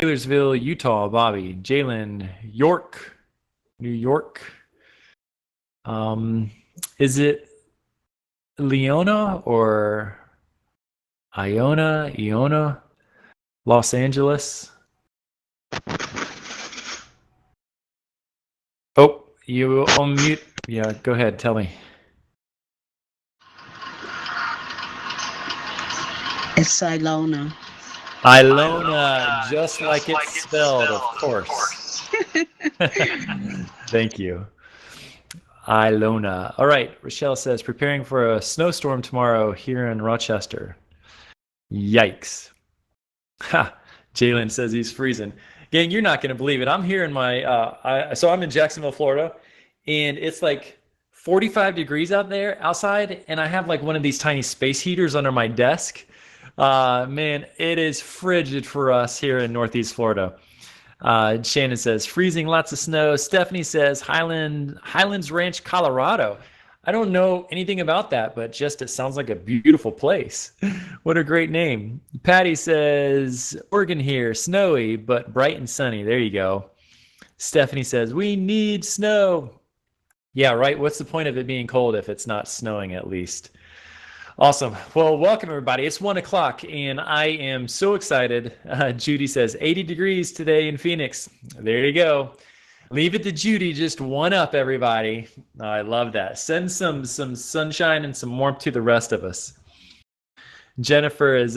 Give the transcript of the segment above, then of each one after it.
Taylorsville, Utah, Bobby. Jalen, York, New York. Is it Leona or Iona, Los Angeles? Oh, you on mute. Yeah, go ahead. Tell me. It's Ilona. Ilona, just like it's spelled, of course. Thank you. Ilona. All right. Rochelle says, preparing for a snowstorm tomorrow here in Rochester. Yikes. Ha. Jalen says he's freezing. Gang, you're not going to believe it. I'm here in my, so I'm in Jacksonville, Florida, and it's like 45 degrees out there outside, and I have like one of these tiny space heaters under my desk. Man, it is frigid for us here in Northeast Florida. Shannon says freezing, lots of snow. Stephanie says Highlands Ranch, Colorado. I don't know anything about that, but just it sounds like a beautiful place. What a great name. Patty says Oregon here, snowy but bright and sunny. There you go. Stephanie says we need snow. Yeah, right. What's the point of it being cold if it's not snowing at least? Awesome. Well, welcome everybody. It's 1 o'clock and I am so excited. Judy says 80 degrees today in Phoenix. There you go. Leave it to Judy, just one up, everybody. I love that. Send some sunshine and some warmth to the rest of us. Jennifer is,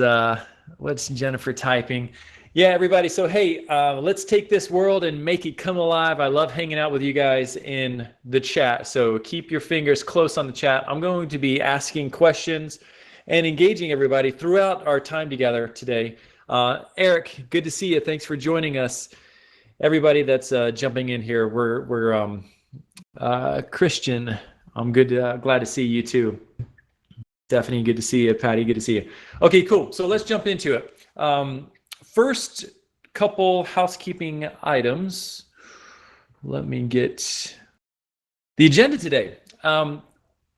what's Jennifer typing? Yeah, everybody. So, hey, let's take this world and make it come alive. I love hanging out with you guys in the chat. So keep your fingers close on the chat. I'm going to be asking questions and engaging everybody throughout our time together today. Eric, good to see you. Thanks for joining us. Everybody that's jumping in here, we're Christian. I'm glad to see you too. Stephanie, good to see you. Patty, good to see you. Okay, cool. So let's jump into it. First couple housekeeping items. Let me get the agenda today.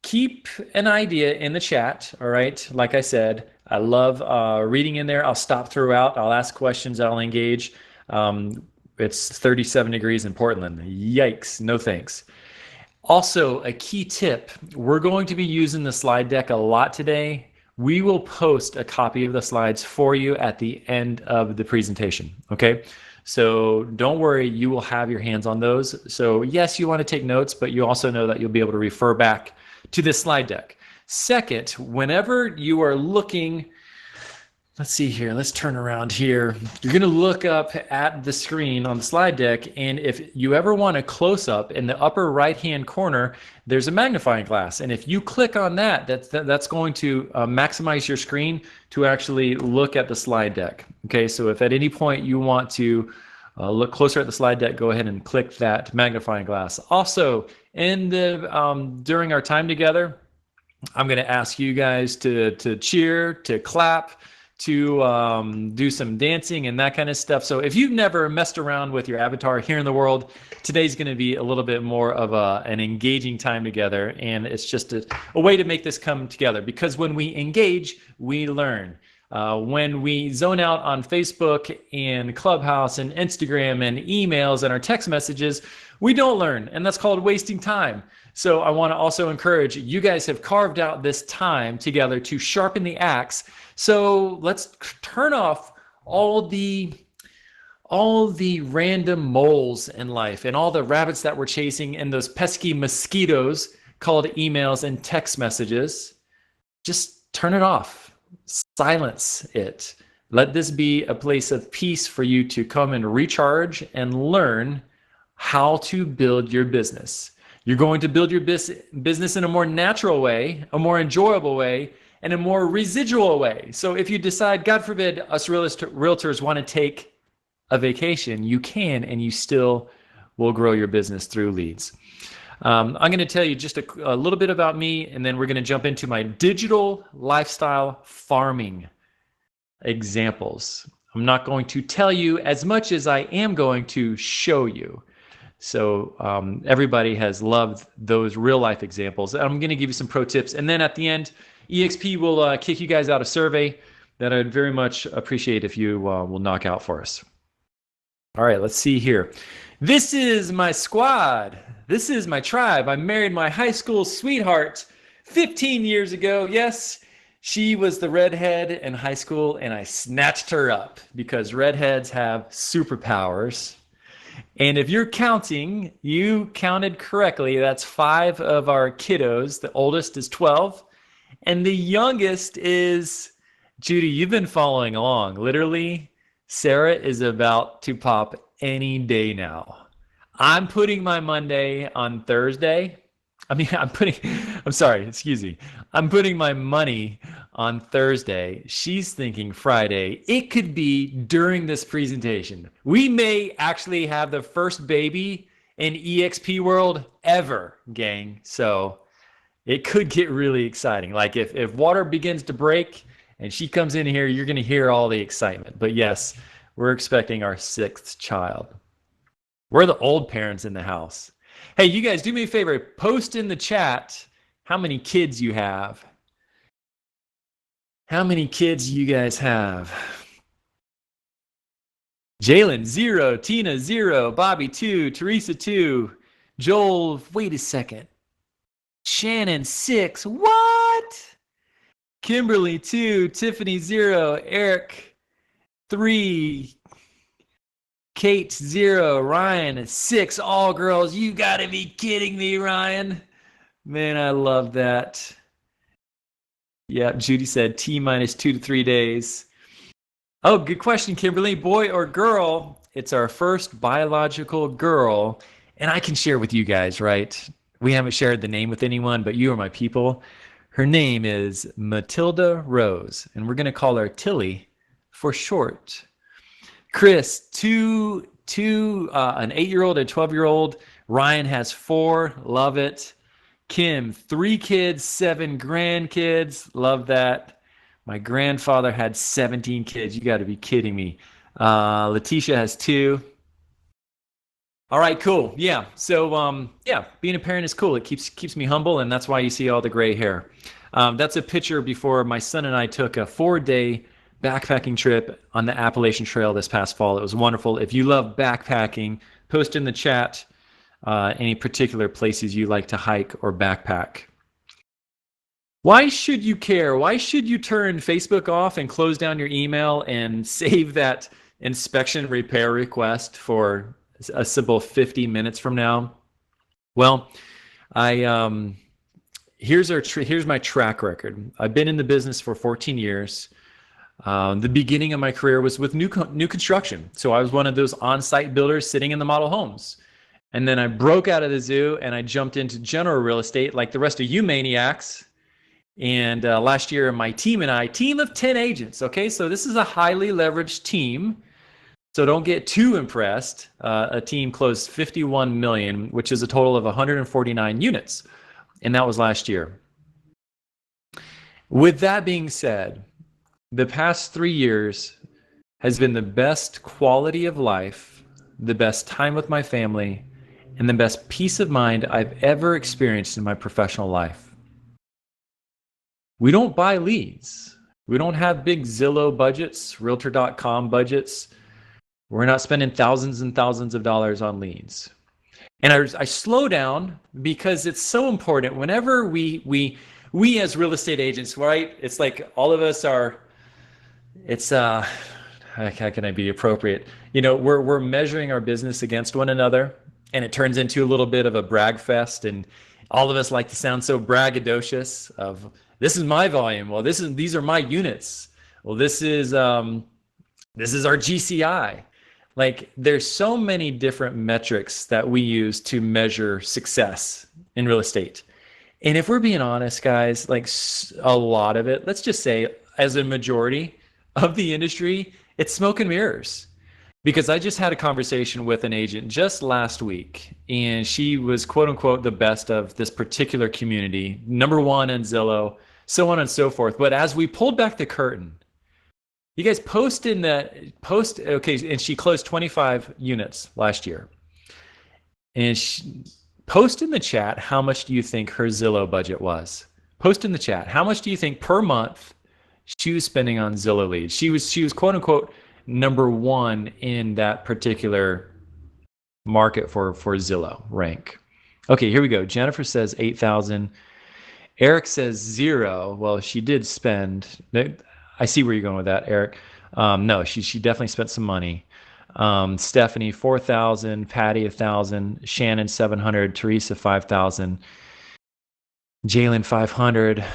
Keep an idea in the chat, all right? Like I said, I love reading in there. I'll stop throughout. I'll ask questions. I'll engage. It's 37 degrees in Portland. Yikes, no thanks. Also, a key tip, we're going to be using the slide deck a lot today. We will post a copy of the slides for you at the end of the presentation, okay? So don't worry, you will have your hands on those. So yes, you want to take notes, but you also know that you'll be able to refer back to this slide deck. Second, whenever you are looking, let's see here, let's turn around here. You're gonna look up at the screen on the slide deck, and if you ever want a close-up, in the upper right-hand corner, there's a magnifying glass. And if you click on that, that's going to maximize your screen to actually look at the slide deck. Okay, so if at any point you want to look closer at the slide deck, go ahead and click that magnifying glass. Also, in the during our time together, I'm gonna ask you guys to cheer, to clap, to do some dancing and that kind of stuff. So if you've never messed around with your avatar here in the world, today's going to be a little bit more of an engaging time together, and it's just a way to make this come together, because when we engage, we learn. When we zone out on Facebook and Clubhouse and Instagram and emails and our text messages, we don't learn, and that's called wasting time. So I want to also encourage, you guys have carved out this time together to sharpen the axe. So let's turn off all the random moles in life and all the rabbits that we're chasing and those pesky mosquitoes called emails and text messages. Just turn it off. Silence it. Let this be a place of peace for you to come and recharge and learn how to build your business. You're going to build your business in a more natural way, a more enjoyable way, and a more residual way. So if you decide, God forbid, us realtors want to take a vacation, you can, and you still will grow your business through leads. I'm going to tell you just a little bit about me, and then we're going to jump into my digital lifestyle farming examples. I'm not going to tell you as much as I am going to show you. So everybody has loved those real life examples. I'm going to give you some pro tips, and then at the end, EXP will kick you guys out a survey that I'd very much appreciate if you will knock out for us. All right, let's see here. This is my squad. This is my tribe. I married my high school sweetheart 15 years ago. Yes, she was the redhead in high school, and I snatched her up because redheads have superpowers. And if you're counting, you counted correctly. That's 5 of our kiddos. The oldest is 12, and the youngest is Judy. You've been following along. Literally, Sarah is about to pop any day now. I'm putting my Monday on Thursday. I'm sorry, excuse me. I'm putting my money on Thursday. She's thinking Friday. It could be during this presentation. We may actually have the first baby in EXP world ever, gang. So it could get really exciting. Like if water begins to break and she comes in here, you're going to hear all the excitement. But yes, we're expecting our 6th child. We're the old parents in the house. Hey, you guys, do me a favor. Post in the chat how many kids you have. How many kids you guys have? Jalen, 0. Tina, 0. Bobby, 2. Teresa, 2. Joel, wait a second. Shannon, 6. What? Kimberly, 2. Tiffany, 0. Eric, 3. Kate, 0. Ryan, 6. All girls. You gotta be kidding me, Ryan. Man, I love that. Yeah, Judy said T minus 2 to 3 days. Oh, good question, Kimberly. Boy or girl? It's our first biological girl. And I can share with you guys, right? We haven't shared the name with anyone, but you are my people. Her name is Matilda Rose, and we're going to call her Tilly for short. Chris, an 8-year-old, a 12-year-old. Ryan has 4, love it. Kim, 3 kids, 7 grandkids, love that. My grandfather had 17 kids. You got to be kidding me. Letitia has 2. All right, cool. Yeah. So, being a parent is cool. It keeps me humble, and that's why you see all the gray hair. That's a picture before my son and I took a 4-day backpacking trip on the Appalachian Trail this past fall. It was wonderful. If you love backpacking, post in the chat any particular places you like to hike or backpack. Why should you care? Why should you turn Facebook off and close down your email and save that inspection repair request for a simple 50 minutes from now? Well, here's my track record. I've been in the business for 14 years. The beginning of my career was with new construction. So I was one of those on-site builders sitting in the model homes. And then I broke out of the zoo and I jumped into general real estate like the rest of you maniacs. And last year, my team and I, team of 10 agents, okay? So this is a highly leveraged team. So don't get too impressed. A team closed 51 million, which is a total of 149 units. And that was last year. With that being said, the past 3 years has been the best quality of life, the best time with my family, and the best peace of mind I've ever experienced in my professional life. We don't buy leads. We don't have big Zillow budgets, Realtor.com budgets. We're not spending thousands and thousands of dollars on leads. And I slow down because it's so important. Whenever we as real estate agents, right? It's like all of us are, how can I be appropriate? You know, we're measuring our business against one another, and it turns into a little bit of a brag fest. And all of us like to sound so braggadocious of, this is my volume. Well, these are my units. Well, this is our GCI. Like, there's so many different metrics that we use to measure success in real estate. And if we're being honest, guys, like a lot of it, let's just say as a majority of the industry, it's smoke and mirrors. Because I just had a conversation with an agent just last week, and she was quote unquote the best of this particular community, #1 on Zillow, so on and so forth. But as we pulled back the curtain, you guys okay, and she closed 25 units last year. And post in the chat, how much do you think her Zillow budget was? Post in the chat, how much do you think per month she was spending on Zillow leads? She was quote unquote number one in that particular market for Zillow rank. Okay, here we go. Jennifer says 8,000. Eric says 0. Well, she did spend. I see where you're going with that, Eric. No, she definitely spent some money. Stephanie 4,000, Patty 1,000, Shannon 700, Teresa 5,000, Jalen 500,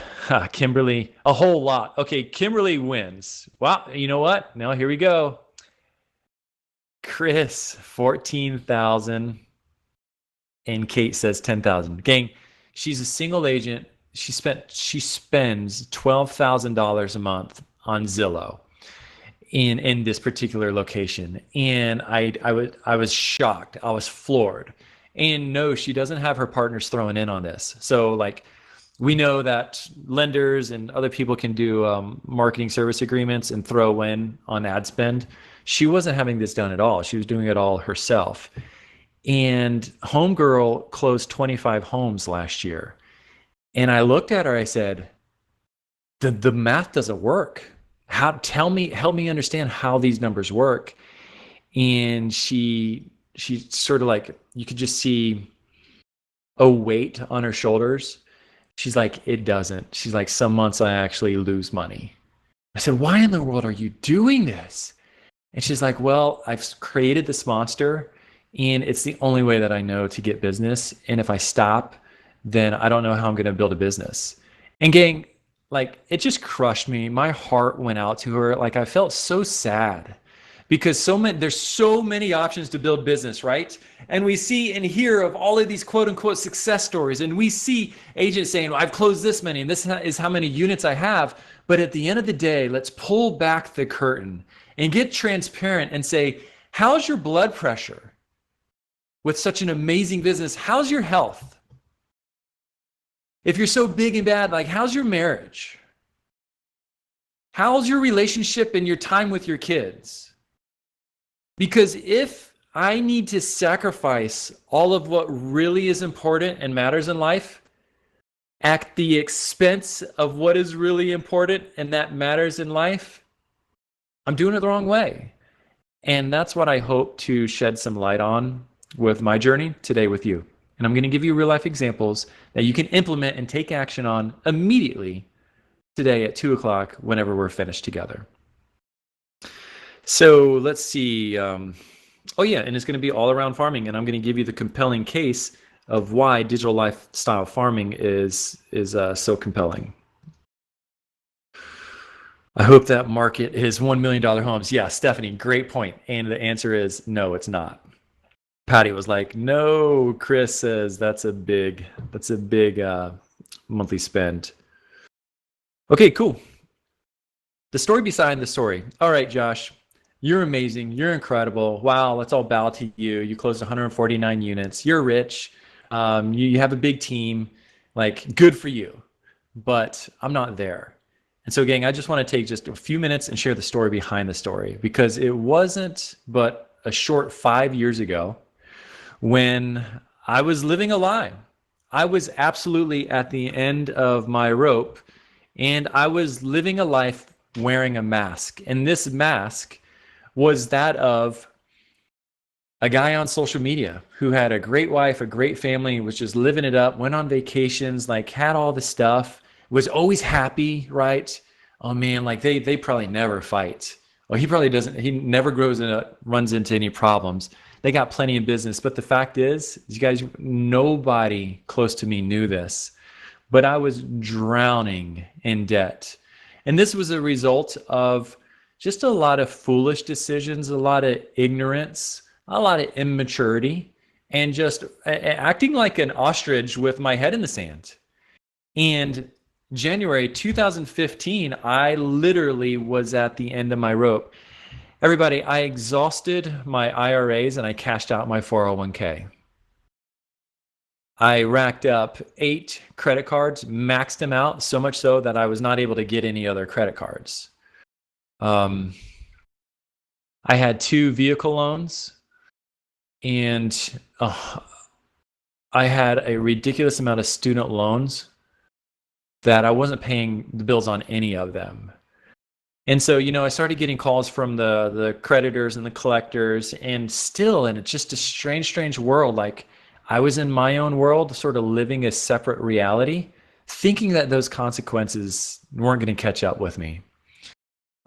Kimberly a whole lot. Okay, Kimberly wins. Wow, you know what? Now here we go. Chris 14,000, and Kate says 10,000. Gang, she's a single agent. She spends $12,000 a month on Zillow in this particular location, and I was shocked. I was floored. And no, she doesn't have her partners throwing in on this. So like, we know that lenders and other people can do marketing service agreements and throw in on ad spend. She wasn't having this done at all. She was doing it all herself. And Homegirl closed 25 homes last year. And I looked at her, I said, the math doesn't work. Help me understand how these numbers work. And she sort of like, you could just see a weight on her shoulders. She's like, it doesn't. She's like, some months I actually lose money. I said, why in the world are you doing this? And she's like, well, I've created this monster and it's the only way that I know to get business. And if I stop, then I don't know how I'm going to build a business. And gang, like, it just crushed me. My heart went out to her. Like, I felt so sad because there's so many options to build business, right? And we see and hear of all of these quote unquote success stories. And we see agents saying, well, I've closed this many and this is how many units I have. But at the end of the day, let's pull back the curtain and get transparent and say, how's your blood pressure with such an amazing business? How's your health? If you're so big and bad, like, how's your marriage? How's your relationship and your time with your kids? Because if I need to sacrifice all of what really is important and matters in life at the expense of what is really important and that matters in life, I'm doing it the wrong way. And that's what I hope to shed some light on with my journey today with you. And I'm going to give you real life examples that you can implement and take action on immediately today at 2 o'clock whenever we're finished together. So let's see. Oh yeah, and it's going to be all around farming. And I'm going to give you the compelling case of why digital lifestyle farming is so compelling. I hope that market is $1 million homes. Yeah, Stephanie, great point. And the answer is no, it's not. Patty was like, no. Chris says that's a big monthly spend. Okay, cool. The story behind the story. All right, Josh, you're amazing. You're incredible. Wow, let's all bow to you. You closed 149 units. You're rich. You have a big team. Like, good for you. But I'm not there. And so, gang, I just want to take just a few minutes and share the story behind the story, because it wasn't but a short 5 years ago when I was living a lie. I was absolutely at the end of my rope, and I was living a life wearing a mask. And this mask was that of a guy on social media who had a great wife, a great family, was just living it up, went on vacations, like had all the stuff, was always happy, right? Oh man, like they probably never fight. Well, he never runs into any problems. They got plenty of business. But the fact is, you guys, nobody close to me knew this, but I was drowning in debt. And this was a result of just a lot of foolish decisions, a lot of ignorance, a lot of immaturity, and just acting like an ostrich with my head in the sand. And January 2015, I literally was at the end of my rope. Everybody, I exhausted my IRAs and I cashed out my 401k. I racked up 8 credit cards, maxed them out, so much so that I was not able to get any other credit cards. I had 2 vehicle loans, and I had a ridiculous amount of student loans that I wasn't paying the bills on any of them. And so, I started getting calls from the creditors and the collectors, and it's just a strange world. Like I was in my own world, sort of living a separate reality, thinking that those consequences weren't going to catch up with me.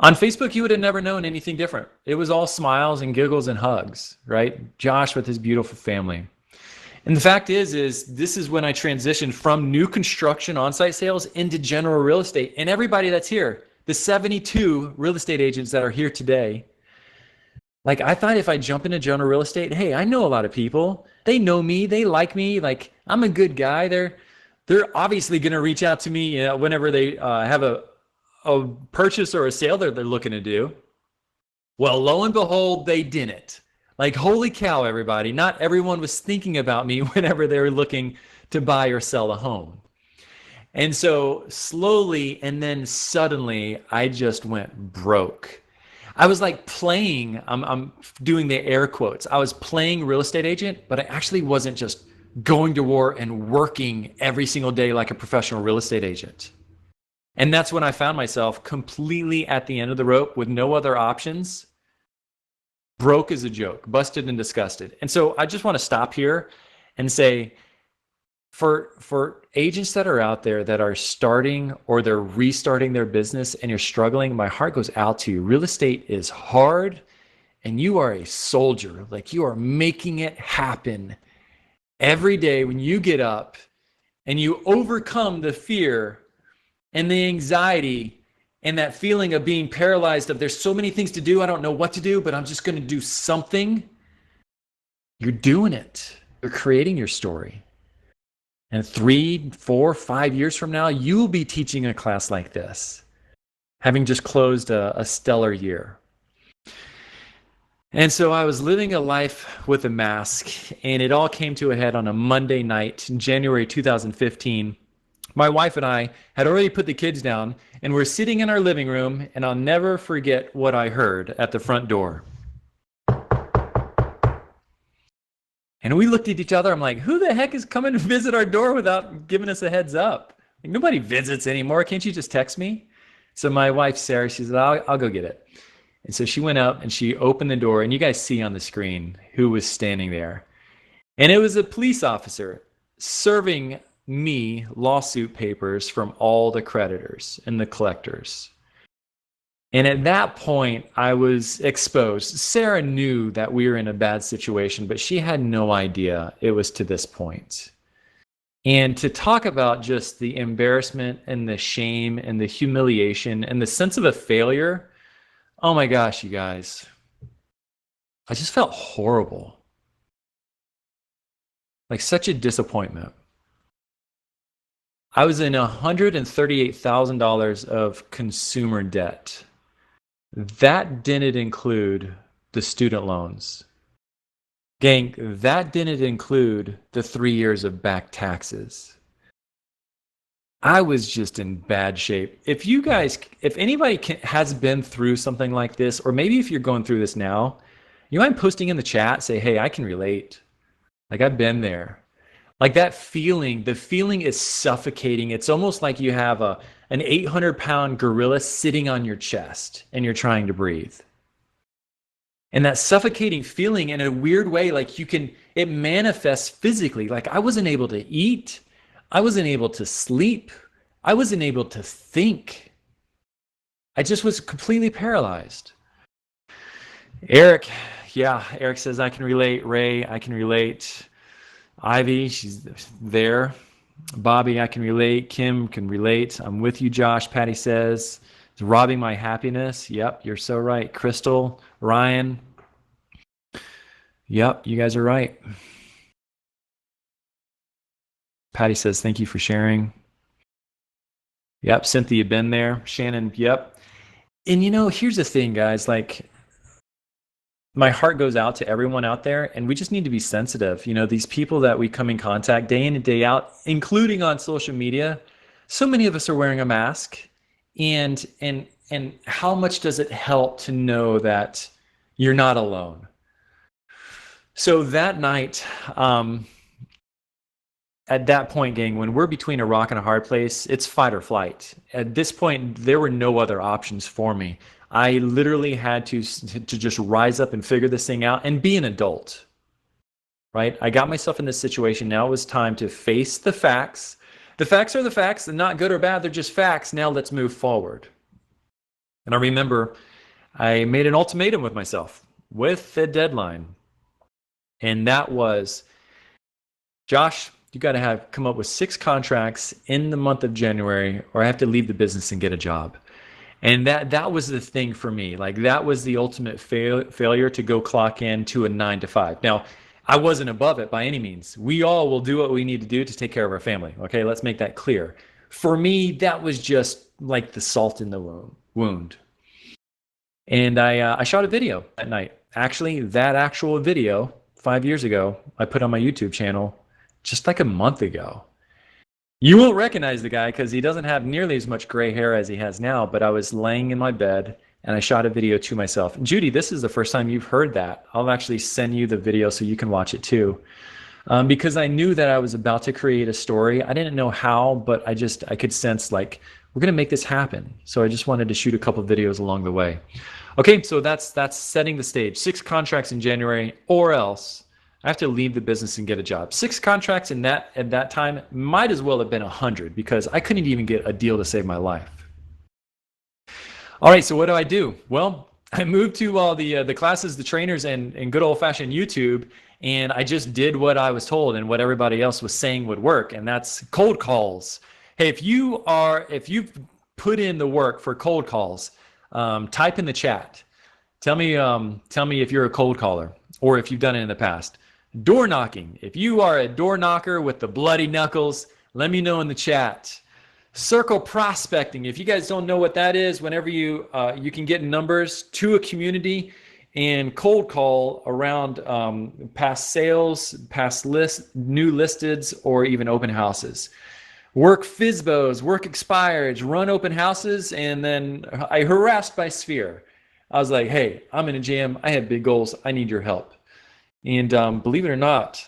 On Facebook, you would have never known anything different. It was all smiles and giggles and hugs, right? Josh with his beautiful family. And the fact is this is when I transitioned from new construction on-site sales into general real estate. And everybody that's here, the 72 real estate agents that are here today, like I thought if I jump into general real estate, hey, I know a lot of people. They know me. They like me. Like I'm a good guy. They're obviously going to reach out to me whenever they have a purchase or a sale that they're looking to do. Well, lo and behold, they didn't. Like, holy cow, everybody. Not everyone was thinking about me whenever they were looking to buy or sell a home. And so slowly and then suddenly, I just went broke. I was like playing, I'm doing the air quotes. I was playing real estate agent, but I actually wasn't just going to war and working every single day like a professional real estate agent. And that's when I found myself completely at the end of the rope with no other options, broke as a joke, busted and disgusted. And so I just want to stop here and say, for agents that are out there that are starting or they're restarting their business and you're struggling, my heart goes out to you. Real estate is hard and you are a soldier. Like you are making it happen every day when you get up and you overcome the fear and the anxiety and that feeling of being paralyzed of there's so many things to do. I don't know what to do, but I'm just going to do something. You're doing it. You're creating your story. And 3, 4, 5 years from now, you will be teaching a class like this, having just closed a stellar year. And so I was living a life with a mask, and it all came to a head on a Monday night in January 2015. My wife and I had already put the kids down, and we're sitting in our living room, and I'll never forget what I heard at the front door. And we looked at each other. I'm like, who the heck is coming to visit our door without giving us a heads up? Like, nobody visits anymore. Can't you just text me? So my wife, Sarah, she said, I'll go get it. And so she went up and she opened the door, and you guys see on the screen who was standing there. And it was a police officer serving me lawsuit papers from all the creditors and the collectors. And at that point, I was exposed. Sarah knew that we were in a bad situation, but she had no idea it was to this point. And to talk about just the embarrassment and the shame and the humiliation and the sense of a failure, oh my gosh, you guys, I just felt horrible. Like such a disappointment. I was in $138,000 of consumer debt. That didn't include the student loans. Gang, that didn't include the 3 years of back taxes. I was just in bad shape. If anybody has been through something like this, or maybe if you're going through this now, you mind posting in the chat, say, hey, I can relate. Like I've been there. Like that feeling, the feeling is suffocating. It's almost like you have an 800-pound gorilla sitting on your chest and you're trying to breathe. And that suffocating feeling in a weird way, like it manifests physically. Like I wasn't able to eat. I wasn't able to sleep. I wasn't able to think. I just was completely paralyzed. Eric says, I can relate. Ray, I can relate. Ivy, she's there. Bobby, I can relate. Kim can relate. I'm with you, Josh. Patty says, it's robbing my happiness. Yep, you're so right. Crystal, Ryan. Yep, you guys are right. Patty says, thank you for sharing. Yep, Cynthia, been there. Shannon, yep. And here's the thing, guys, like, my heart goes out to everyone out there, and we just need to be sensitive. These people that we come in contact day in and day out, including on social media, so many of us are wearing a mask. And how much does it help to know that you're not alone? So that night, at that point, gang, when we're between a rock and a hard place, it's fight or flight. At this point, there were no other options for me. I literally had to just rise up and figure this thing out and be an adult, right? I got myself in this situation. Now it was time to face the facts. The facts are the facts. They're not good or bad. They're just facts. Now let's move forward. And I remember I made an ultimatum with myself with a deadline. And that was, Josh, you got to come up with 6 contracts in the month of January, or I have to leave the business and get a job. And that was the thing for me. Like, that was the ultimate failure, to go clock in to a 9 to 5. Now, I wasn't above it by any means. We all will do what we need to do to take care of our family. Okay, let's make that clear. For me, that was just like the salt in the wound. And I shot a video that night. Actually, that actual video 5 years ago, I put on my YouTube channel just like a month ago. You won't recognize the guy because he doesn't have nearly as much gray hair as he has now, but I was laying in my bed and I shot a video to myself. Judy, this is the first time you've heard that. I'll actually send you the video so you can watch it too. Because I knew that I was about to create a story. I didn't know how, but I could sense, like, we're going to make this happen. So I just wanted to shoot a couple of videos along the way. Okay, so that's setting the stage. 6 contracts in January, or else I have to leave the business and get a job. 6 contracts at that time might as well have been 100, because I couldn't even get a deal to save my life. All right, so what do? Well, I moved to all the classes, the trainers, and good old-fashioned YouTube, and I just did what I was told and what everybody else was saying would work, and that's cold calls. Hey, if you've put in the work for cold calls, type in the chat. Tell me if you're a cold caller or if you've done it in the past. Door knocking. If you are a door knocker with the bloody knuckles, let me know in the chat. Circle prospecting. If you guys don't know what that is, whenever you can get numbers to a community and cold call around past sales, past new listeds, or even open houses. Work FSBOs, work expireds, run open houses, and then I harassed by Sphere. I was like, hey, I'm in a jam. I have big goals. I need your help. And believe it or not,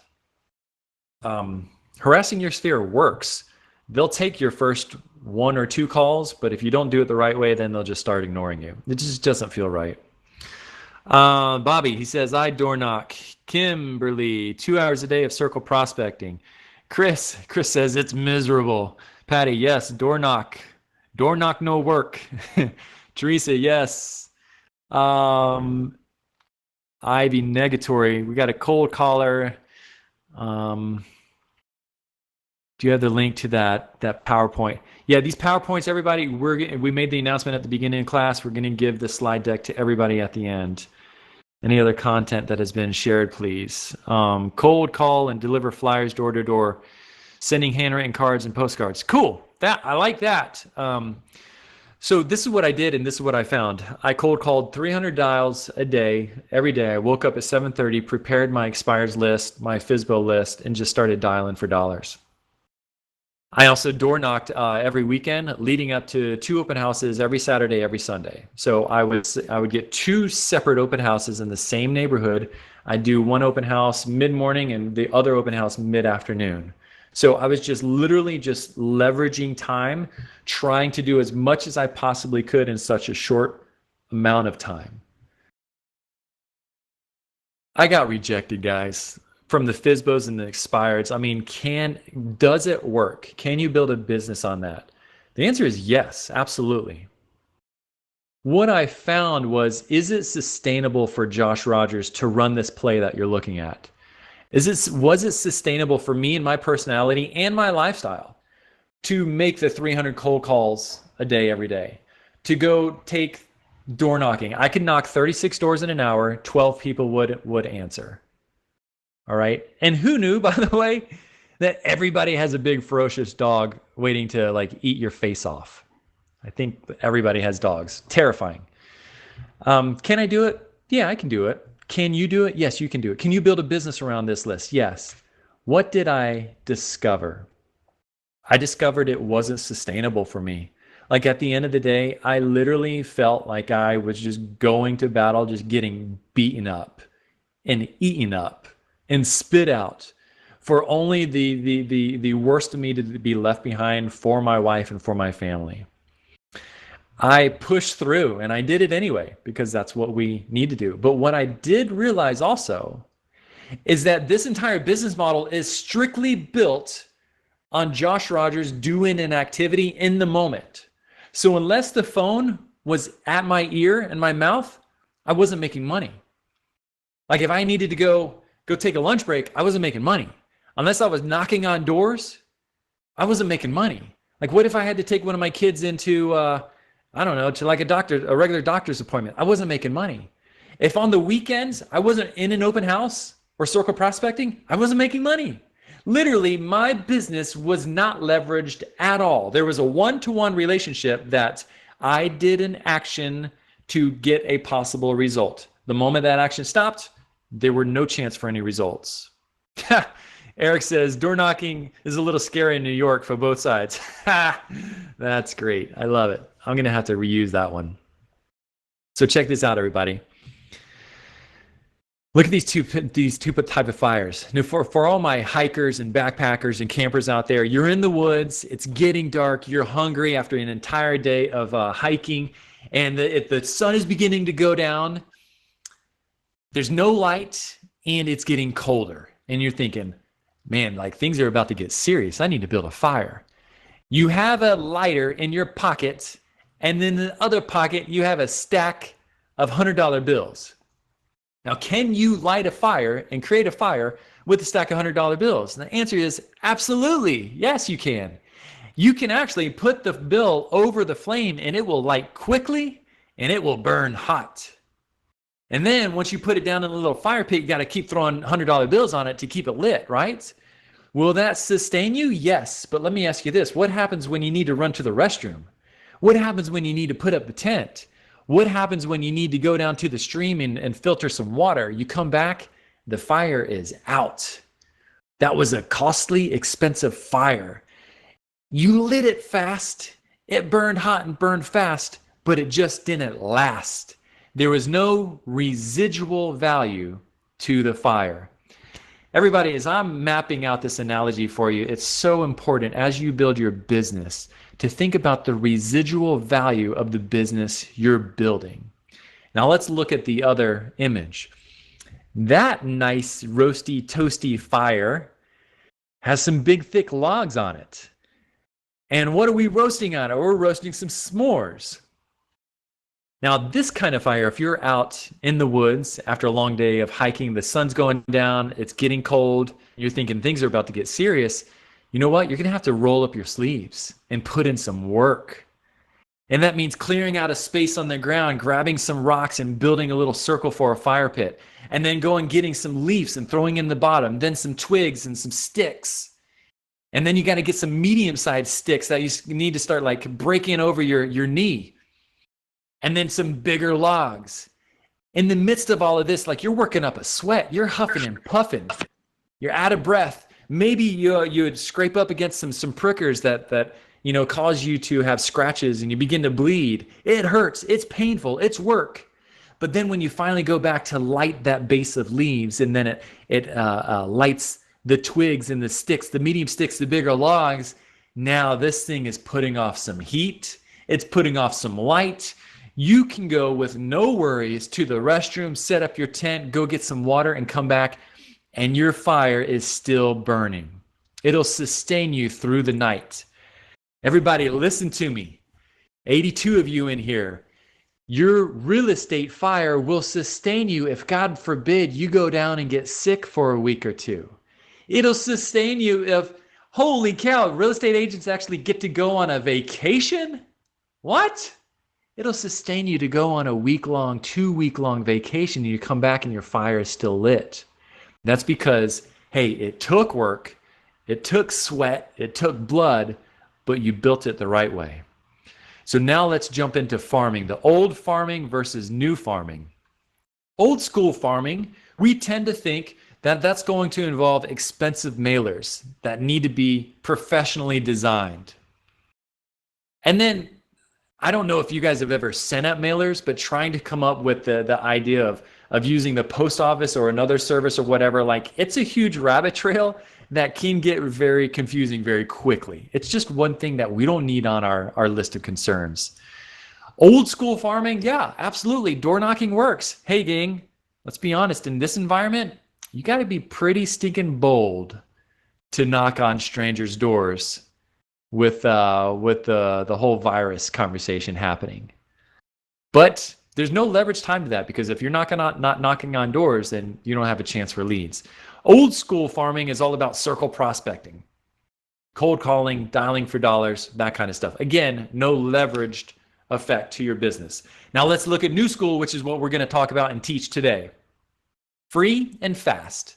harassing your Sphere works. They'll take your first 1 or 2 calls, but if you don't do it the right way, then they'll just start ignoring you. It just doesn't feel right. Bobby, he says, I door knock. Kimberly, 2 hours a day of circle prospecting. Chris says it's miserable. Patty, yes, door knock. Door knock, no work. Teresa, yes. Ivy, negatory. We got a cold caller. Do you have the link to that PowerPoint? Yeah, these PowerPoints, everybody, we made the announcement at the beginning of class. We're going to give the slide deck to everybody at the end. Any other content that has been shared, please. Cold call and deliver flyers door to door, sending handwritten cards and postcards. Cool. I like that. So this is what I did, and this is what I found. I cold called 300 dials a day, every day. I woke up at 7:30, prepared my expires list, my FSBO list, and just started dialing for dollars. I also door knocked every weekend, leading up to 2 open houses every Saturday, every Sunday. So I would get 2 separate open houses in the same neighborhood. I'd do one open house mid-morning and the other open house mid-afternoon. So I was just literally just leveraging time, trying to do as much as I possibly could in such a short amount of time. I got rejected, guys, from the FSBOs and the expireds. I mean, does it work? Can you build a business on that? The answer is yes, absolutely. What I found was it sustainable for Josh Rogers to run this play that you're looking at? Was it sustainable for me and my personality and my lifestyle to make the 300 cold calls a day every day? To go take door knocking. I could knock 36 doors in an hour, 12 people would answer. All right. And who knew, by the way, that everybody has a big ferocious dog waiting to like eat your face off? I think everybody has dogs. Terrifying. Can I do it? Yeah, I can do it. Can you do it? Yes, you can do it. Can you build a business around this list? Yes. What did I discover? I discovered it wasn't sustainable for me. Like at the end of the day, I literally felt like I was just going to battle, just getting beaten up and eaten up and spit out for only the worst of me to be left behind for my wife and for my family. I pushed through and I did it anyway because that's what we need to do. But what I did realize also is that this entire business model is strictly built on Josh Rogers doing an activity in the moment. So unless the phone was at my ear and my mouth, I wasn't making money. Like if I needed to go take a lunch break, I wasn't making money. Unless I was knocking on doors, I wasn't making money. Like what if I had to take one of my kids into I don't know, to like a regular doctor's appointment? I wasn't making money. If on the weekends I wasn't in an open house or circle prospecting, I wasn't making money. Literally, my business was not leveraged at all. There was a one-to-one relationship that I did an action to get a possible result. The moment that action stopped, there were no chance for any results. Eric says, door knocking is a little scary in New York for both sides. That's great. I love it. I'm going to have to reuse that one. So check this out, everybody. Look at these two type of fires. Now, for all my hikers and backpackers and campers out there, you're in the woods, it's getting dark, you're hungry after an entire day of hiking, and the sun is beginning to go down. There's no light, and it's getting colder. And you're thinking, man, like things are about to get serious. I need to build a fire. You have a lighter in your pocket, and then in the other pocket, you have a stack of $100 bills. Now, can you light a fire and create a fire with a stack of $100 bills? And the answer is absolutely. Yes, you can. You can actually put the bill over the flame and it will light quickly and it will burn hot. And then once you put it down in a little fire pit, you got to keep throwing $100 bills on it to keep it lit, right? Will that sustain you? Yes. But let me ask you this. What happens when you need to run to the restroom? What happens when you need to put up the tent? What happens when you need to go down to the stream and filter some water? You come back, the fire is out. That was a costly, expensive fire. You lit it fast. It burned hot and burned fast, but it just didn't last. There was no residual value to the fire. Everybody, as I'm mapping out this analogy for you, it's so important as you build your business to think about the residual value of the business you're building. Now let's look at the other image. That nice roasty, toasty fire has some big, thick logs on it. And what are we roasting on it? We're roasting some s'mores. Now, this kind of fire, if you're out in the woods after a long day of hiking, the sun's going down, it's getting cold, you're thinking things are about to get serious, you know what? You're going to have to roll up your sleeves and put in some work. And that means clearing out a space on the ground, grabbing some rocks and building a little circle for a fire pit, and then going getting some leaves and throwing in the bottom, then some twigs and some sticks. And then you got to get some medium-sized sticks that you need to start like breaking over your knee. And then some bigger logs. In the midst of all of this, like you're working up a sweat, you're huffing and puffing, you're out of breath. Maybe you would scrape up against some prickers that cause you to have scratches and you begin to bleed. It hurts, it's painful, it's work. But then when you finally go back to light that base of leaves, and then it lights the twigs and the sticks, the medium sticks, the bigger logs, now this thing is putting off some heat, it's putting off some light. You can go with no worries to the restroom, set up your tent, go get some water and come back, and your fire is still burning. It'll sustain you through the night. Everybody, listen to me. 82 of you in here. Your real estate fire will sustain you if, God forbid, you go down and get sick for a week or two. It'll sustain you if, holy cow, real estate agents actually get to go on a vacation? What? It'll sustain you to go on a week-long, 2-week-long vacation and you come back and your fire is still lit. That's because, hey, it took work, it took sweat, it took blood, but you built it the right way. So now let's jump into farming, the old farming versus new farming. Old school farming, we tend to think that that's going to involve expensive mailers that need to be professionally designed. And then, I don't know if you guys have ever sent out mailers, but trying to come up with the idea of using the post office or another service or whatever, like it's a huge rabbit trail that can get very confusing very quickly. It's just one thing that we don't need on our list of concerns. Old school farming, yeah, absolutely. Door knocking works. Hey, gang, let's be honest. In this environment, you got to be pretty stinking bold to knock on strangers' doors with the whole virus conversation happening. But there's no leverage time to that, because if you're not knocking on doors, then you don't have a chance for leads. Old school farming is all about circle prospecting, cold calling, dialing for dollars, that kind of stuff. Again, no leveraged effect to your business. Now let's look at new school, which is what we're going to talk about and teach today. Free and fast.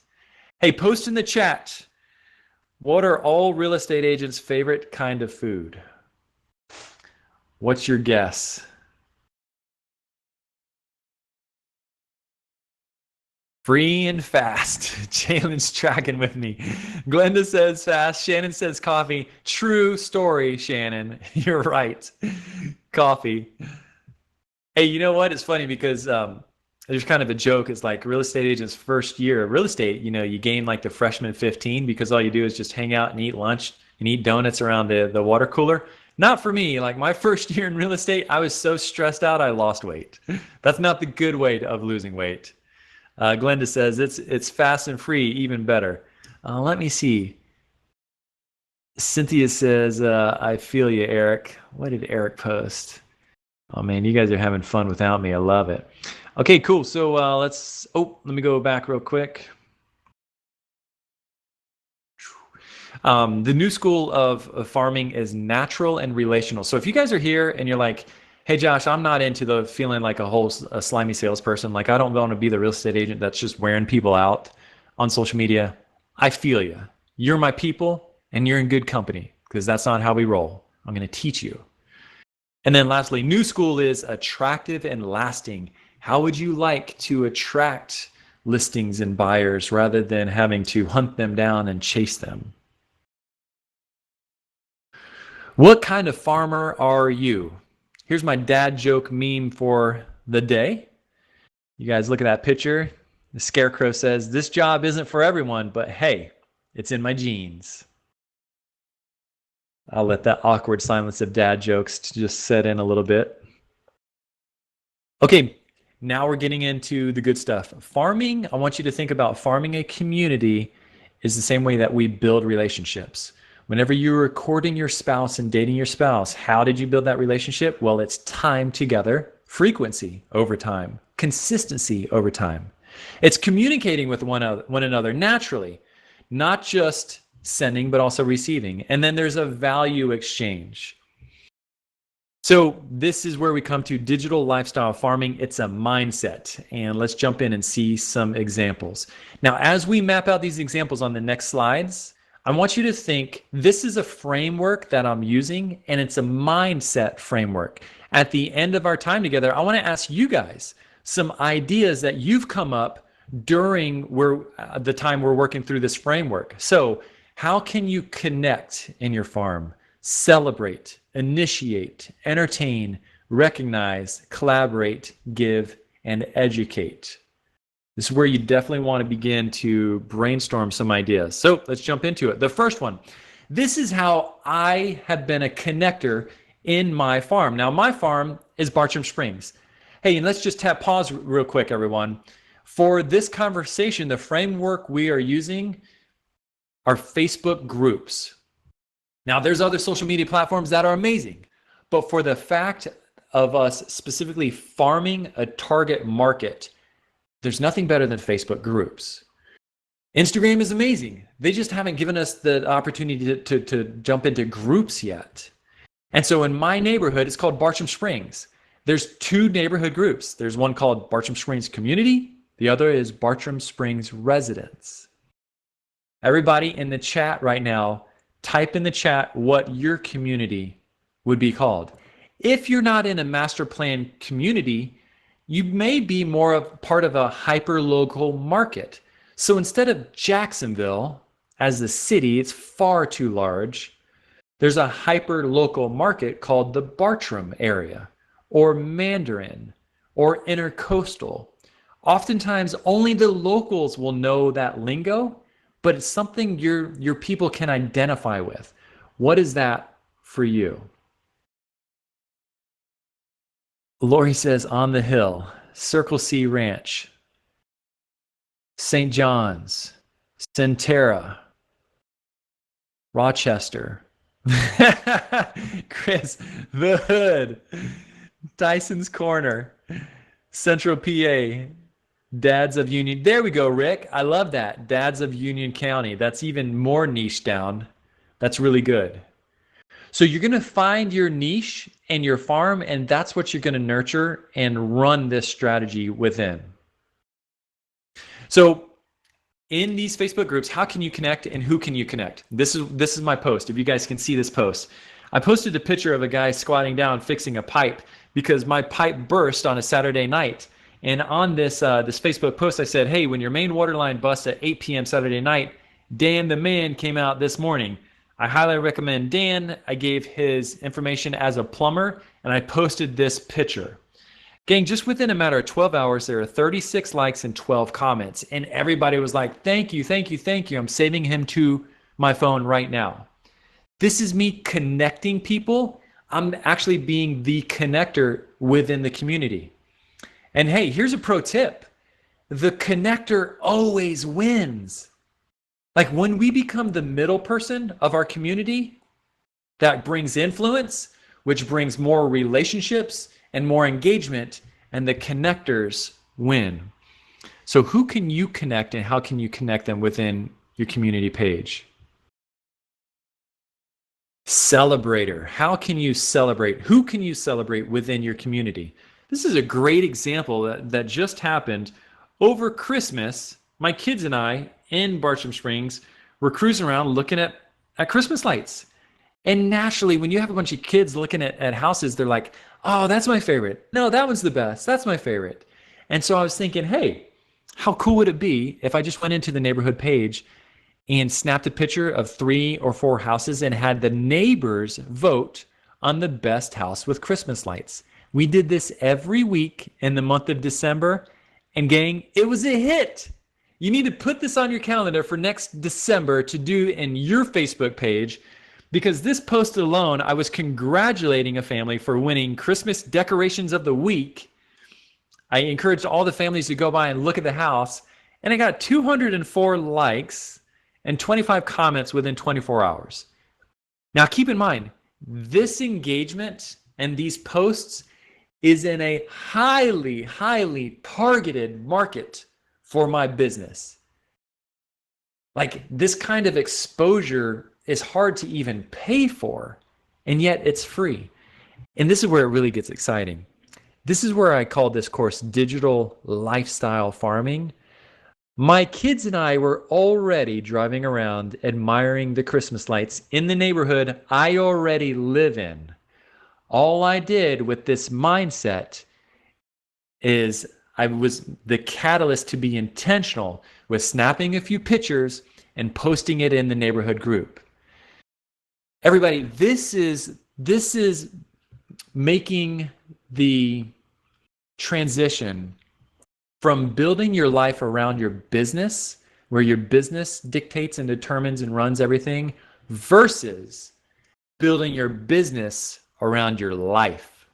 Hey, post in the chat, what are all real estate agents' favorite kind of food? What's your guess? Free and fast. Jalen's tracking with me. Glenda says fast. Shannon says coffee. True story, Shannon. You're right. Coffee. Hey, you know what? It's funny because there's kind of a joke. It's like real estate agents' first year of real estate, you gain like the freshman 15 because all you do is just hang out and eat lunch and eat donuts around the water cooler. Not for me. Like my first year in real estate, I was so stressed out, I lost weight. That's not the good way of losing weight. Glenda says it's fast and free, even better. Let me see. Cynthia says, I feel you, Eric. What did Eric post? Oh man, you guys are having fun without me. I love it. Okay, cool. So let me go back real quick. The new school of farming is natural and relational. So if you guys are here and you're like, hey Josh, I'm not into the feeling like a slimy salesperson. Like I don't want to be the real estate agent that's just wearing people out on social media. I feel you. You're my people and you're in good company, because that's not how we roll. I'm going to teach you. And then lastly, new school is attractive and lasting. How would you like to attract listings and buyers rather than having to hunt them down and chase them? What kind of farmer are you? Here's my dad joke meme for the day. You guys look at that picture. The scarecrow says, this job isn't for everyone, but hey, it's in my genes. I'll let that awkward silence of dad jokes just set in a little bit. Okay, now we're getting into the good stuff. Farming, I want you to think about farming a community is the same way that we build relationships. Whenever you're courting your spouse and dating your spouse, how did you build that relationship? Well, it's time together, frequency over time, consistency over time. It's communicating with one another naturally, not just sending, but also receiving. And then there's a value exchange. So this is where we come to digital lifestyle farming. It's a mindset. And let's jump in and see some examples. Now, as we map out these examples on the next slides, I want you to think this is a framework that I'm using, and it's a mindset framework. At the end of our time together, I want to ask you guys some ideas that you've come up during the time we're working through this framework. So how can you connect in your farm, celebrate, initiate, entertain, recognize, collaborate, give, and educate? This is where you definitely want to begin to brainstorm some ideas. So let's jump into it. The first one, this is how I have been a connector in my farm. Now, my farm is Bartram Springs. Hey, and let's just tap pause real quick, everyone. For this conversation, the framework we are using are Facebook groups. Now, there's other social media platforms that are amazing, but for the fact of us specifically farming a target market, there's nothing better than Facebook groups. Instagram is amazing. They just haven't given us the opportunity to jump into groups yet. And so in my neighborhood, it's called Bartram Springs. There's two neighborhood groups. There's one called Bartram Springs Community. The other is Bartram Springs Residents. Everybody in the chat right now, type in the chat what your community would be called. If you're not in a master plan community, you may be more of part of a hyper-local market. So instead of Jacksonville as the city, it's far too large, there's a hyper-local market called the Bartram area, or Mandarin, or Intercoastal. Oftentimes, only the locals will know that lingo, but it's something your people can identify with. What is that for you? Lori says on the hill, Circle C Ranch, St. John's, Centera, Rochester. Chris, the Hood, Tyson's Corner, Central PA, Dads of Union. There we go, Rick. I love that. Dads of Union County. That's even more niche down. That's really good. So you're going to find your niche and your farm, and that's what you're going to nurture and run this strategy within. So in these Facebook groups, how can you connect and who can you connect? This is my post. If you guys can see this post, I posted a picture of a guy squatting down fixing a pipe because my pipe burst on a Saturday night. And on this this Facebook post, I said, hey, when your main water line busts at 8 p.m. Saturday night, Dan the man came out this morning. I highly recommend Dan. I gave his information as a plumber, and I posted this picture. Gang, just within a matter of 12 hours, there are 36 likes and 12 comments. And everybody was like, thank you, thank you, thank you. I'm saving him to my phone right now. This is me connecting people. I'm actually being the connector within the community. And hey, here's a pro tip. The connector always wins. Like when we become the middle person of our community, that brings influence, which brings more relationships and more engagement, and the connectors win. So who can you connect and how can you connect them within your community page? Celebrator. How can you celebrate? Who can you celebrate within your community? This is a great example that just happened over Christmas. My kids and I in Bartram Springs were cruising around looking at Christmas lights. And naturally, when you have a bunch of kids looking at houses, they're like, oh, that's my favorite. No, that one's the best. That's my favorite. And so I was thinking, hey, how cool would it be if I just went into the neighborhood page and snapped a picture of 3 or 4 houses and had the neighbors vote on the best house with Christmas lights. We did this every week in the month of December, and gang, it was a hit. You need to put this on your calendar for next December to do in your Facebook page, because this post alone, I was congratulating a family for winning Christmas Decorations of the Week. I encouraged all the families to go by and look at the house, and I got 204 likes and 25 comments within 24 hours. Now keep in mind, this engagement and these posts is in a highly, highly targeted market for my business. Like this kind of exposure is hard to even pay for, and yet it's free. And this is where it really gets exciting. This is where I call this course Digital Lifestyle Farming. My kids and I were already driving around admiring the Christmas lights in the neighborhood I already live in. All I did with this mindset is I was the catalyst to be intentional with snapping a few pictures and posting it in the neighborhood group. Everybody, this is making the transition from building your life around your business, where your business dictates and determines and runs everything, versus building your business around your life.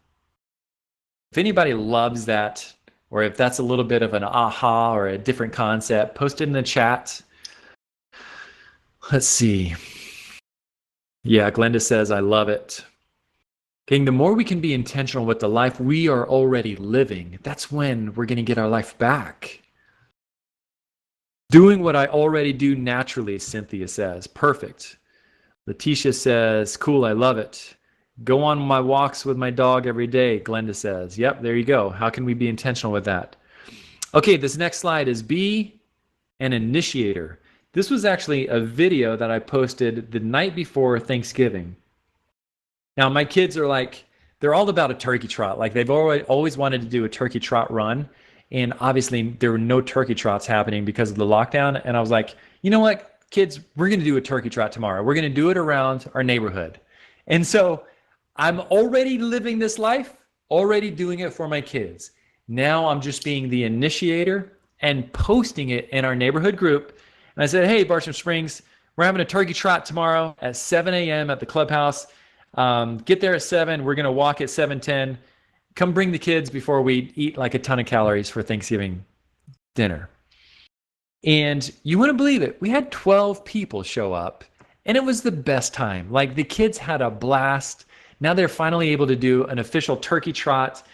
If anybody loves that, or if that's a little bit of an aha or a different concept, post it in the chat. Let's see. Yeah, Glenda says, I love it. Okay, the more we can be intentional with the life we are already living, that's when we're going to get our life back. Doing what I already do naturally, Cynthia says. Perfect. Letitia says, cool, I love it. Go on my walks with my dog every day, Glenda says. Yep, there you go. How can we be intentional with that? Okay, this next slide is be an initiator. This was actually a video that I posted the night before Thanksgiving. Now, my kids are like, they're all about a turkey trot. Like they've always wanted to do a turkey trot run. And obviously there were no turkey trots happening because of the lockdown. And I was like, you know what, kids, we're going to do a turkey trot tomorrow. We're going to do it around our neighborhood. And so I'm already living this life, already doing it for my kids. Now I'm just being the initiator and posting it in our neighborhood group. And I said, hey, Bartram Springs, we're having a turkey trot tomorrow at 7 a.m. at the clubhouse. Get there at 7. We're going to walk at 7:10. come bring the kids before we eat like a ton of calories for Thanksgiving dinner. And you wouldn't believe it. We had 12 people show up and it was the best time. Like the kids had a blast. Now they're finally able to do an official turkey trot.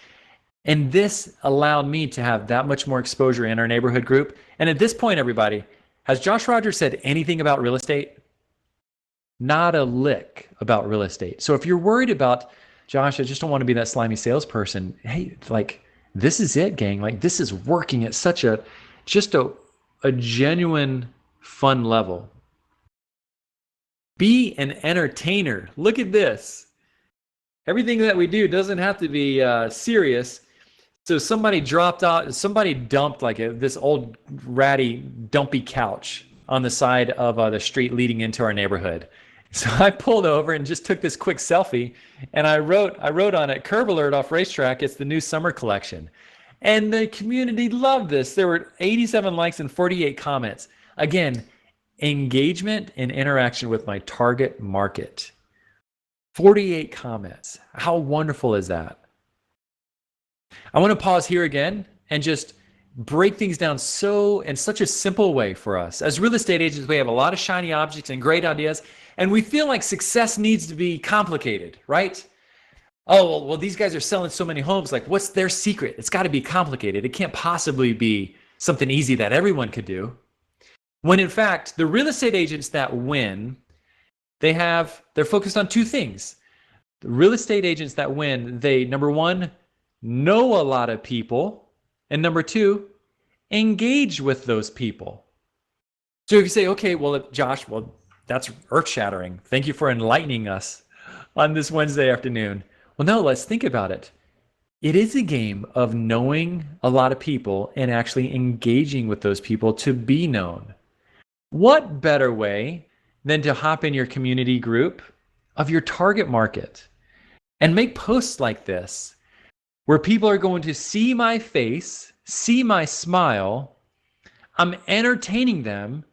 And this allowed me to have that much more exposure in our neighborhood group. And at this point, everybody, has Josh Rogers said anything about real estate? Not a lick about real estate. So if you're worried about, Josh, I just don't want to be that slimy salesperson. Hey, like, this is it, gang. Like, this is working at such a genuine fun level. Be an entertainer. Look at this. Everything that we do doesn't have to be serious. So somebody dumped like this old ratty dumpy couch on the side of the street leading into our neighborhood. So I pulled over and just took this quick selfie, and I wrote on it, "Curb Alert off Racetrack. It's the new summer collection." And the community loved this. There were 87 likes and 48 comments. Again, engagement and interaction with my target market. 48 comments. How wonderful is that? I want to pause here again and just break things down in such a simple way for us. As real estate agents, we have a lot of shiny objects and great ideas, and we feel like success needs to be complicated, right? Oh, well, these guys are selling so many homes. Like, what's their secret? It's got to be complicated. It can't possibly be something easy that everyone could do. When in fact, the real estate agents that win, they're focused on two things. The real estate agents that win, they, number one, know a lot of people, and number two, engage with those people. So if you say, okay, well, Josh, well, that's earth-shattering. Thank you for enlightening us on this Wednesday afternoon. Well, no, let's think about it. It is a game of knowing a lot of people and actually engaging with those people to be known. What better way than to hop in your community group of your target market and make posts like this, where people are going to see my face, see my smile, I'm entertaining them,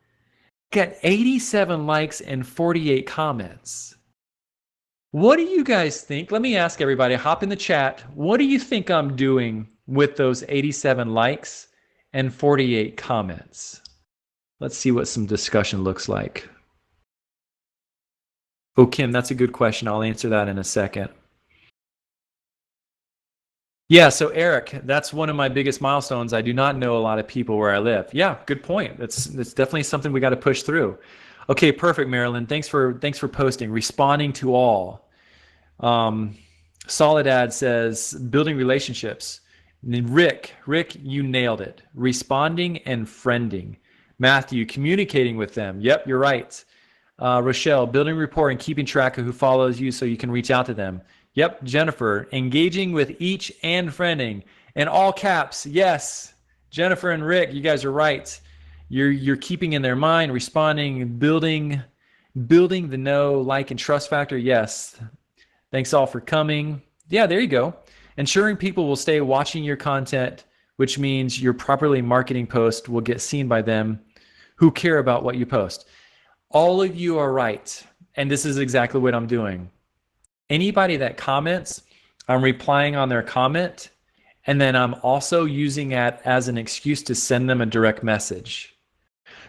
get 87 likes and 48 comments. What do you guys think? Let me ask everybody, hop in the chat. What do you think I'm doing with those 87 likes and 48 comments? Let's see what some discussion looks like. Oh, Kim, that's a good question. I'll answer that in a second. Yeah, so Eric, that's one of my biggest milestones. I do not know a lot of people where I live. Yeah, good point. That's definitely something we got to push through. Okay, perfect, Marilyn. Thanks for posting. Responding to all. Soledad says building relationships. And then Rick, you nailed it. Responding and friending. Matthew, communicating with them. Yep, you're right. Rochelle, building rapport and keeping track of who follows you so you can reach out to them. Yep, Jennifer, engaging with each and friending. In all caps, yes. Jennifer and Rick, you guys are right. You're keeping in their mind, responding, building the know, like, and trust factor. Yes. Thanks all for coming. Yeah, there you go. Ensuring people will stay watching your content, which means your properly marketing post will get seen by them who care about what you post. All of you are right. And this is exactly what I'm doing. Anybody that comments, I'm replying on their comment, and then I'm also using that as an excuse to send them a direct message.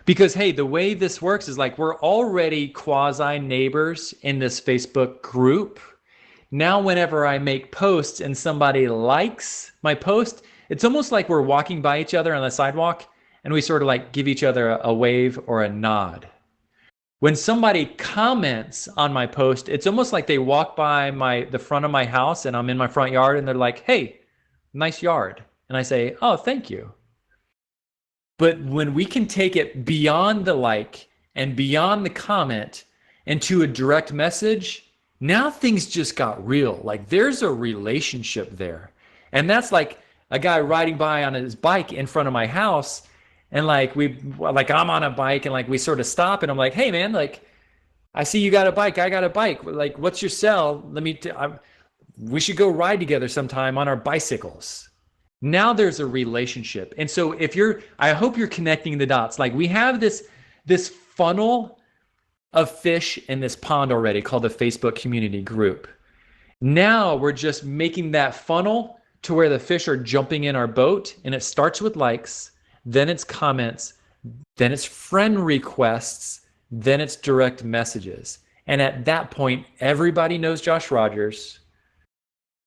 Because, hey, the way this works is like we're already quasi neighbors in this Facebook group. Now, whenever I make posts and somebody likes my post, it's almost like we're walking by each other on the sidewalk and we sort of like give each other a wave or a nod. When somebody comments on my post, it's almost like they walk by the front of my house and I'm in my front yard and they're like, "Hey, nice yard." And I say, "Oh, thank you." But when we can take it beyond the like and beyond the comment into a direct message, now things just got real. Like there's a relationship there. And that's like a guy riding by on his bike in front of my house. And I'm on a bike and like we sort of stop and I'm like, "Hey man, like I see you got a bike, I got a bike. Like what's your cell? We should go ride together sometime on our bicycles." Now there's a relationship. And so I hope you're connecting the dots. Like we have this funnel of fish in this pond already called the Facebook community group. Now we're just making that funnel to where the fish are jumping in our boat, and it starts with likes, then it's comments, then it's friend requests, then it's direct messages. And at that point, everybody knows Josh Rogers.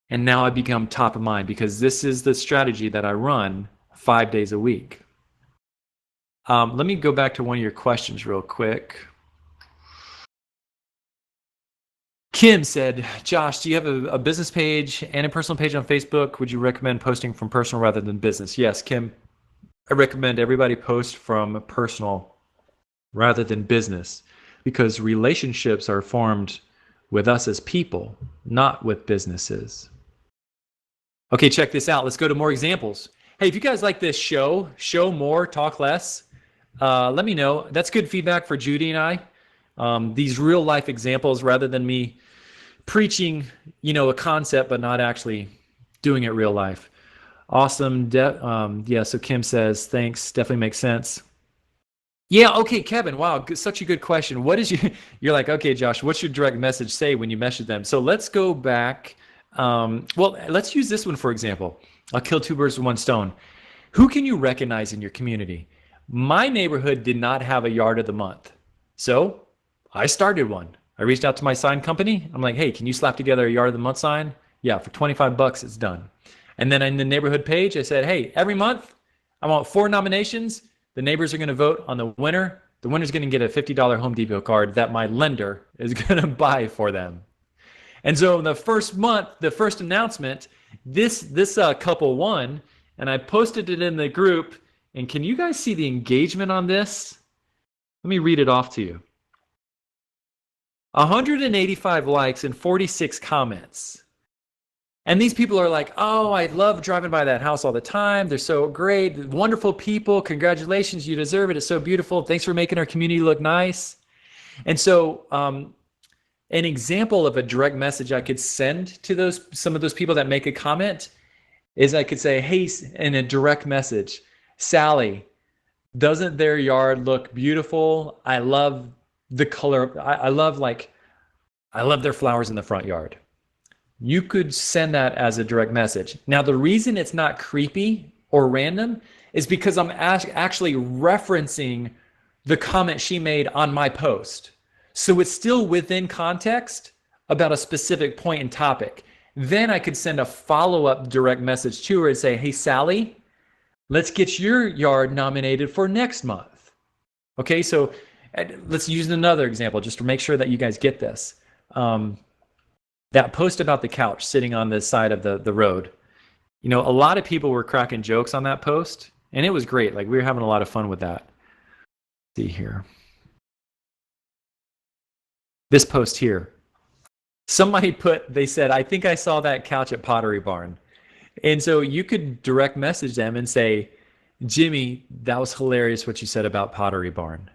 And now I become top of mind because this is the strategy that I run 5 days a week. Let me go back to one of your questions real quick. Kim said, Josh, do you have a business page and a personal page on Facebook? Would you recommend posting from personal rather than business? Yes, Kim, I recommend everybody post from personal rather than business because relationships are formed with us as people, not with businesses. Okay, check this out. Let's go to more examples. Hey, if you guys like this show more, talk less, let me know. That's good feedback for Judy and I. These real life examples rather than me preaching, a concept, but not actually doing it real life. Awesome. Yeah, so Kim says, thanks. Definitely makes sense. Yeah, okay, Kevin. Wow, such a good question. What is you're like, okay, Josh, what's your direct message say when you message them? So let's go back. Well, let's use this one, for example. I'll kill two birds with one stone. Who can you recognize in your community? My neighborhood did not have a yard of the month. So I started one. I reached out to my sign company. I'm like, hey, can you slap together a yard of the month sign? Yeah, for $25, it's done. And then in the neighborhood page, I said, hey, every month, I want 4 nominations. The neighbors are going to vote on the winner. The winner's going to get a $50 Home Depot card that my lender is going to buy for them. And so the first month, the first announcement, this couple won, and I posted it in the group. And can you guys see the engagement on this? Let me read it off to you. 185 likes and 46 comments. And these people are like, oh, I love driving by that house all the time. They're so great, wonderful people. Congratulations, you deserve it. It's so beautiful. Thanks for making our community look nice. And so an example of a direct message I could send to some of those people that make a comment is I could say, hey, in a direct message, Sally, doesn't their yard look beautiful? I love the color. I love their flowers in the front yard. You could send that as a direct message. Now, the reason it's not creepy or random is because I'm actually referencing the comment she made on my post. So it's still within context about a specific point and topic. Then I could send a follow-up direct message to her and say, hey, Sally, let's get your yard nominated for next month. Okay, so let's use another example just to make sure that you guys get this. That post about the couch sitting on the side of the road. A lot of people were cracking jokes on that post, and it was great. Like, we were having a lot of fun with that. Let's see here. This post here. Somebody they said, I think I saw that couch at Pottery Barn. And so you could direct message them and say, Jimmy, that was hilarious what you said about Pottery Barn.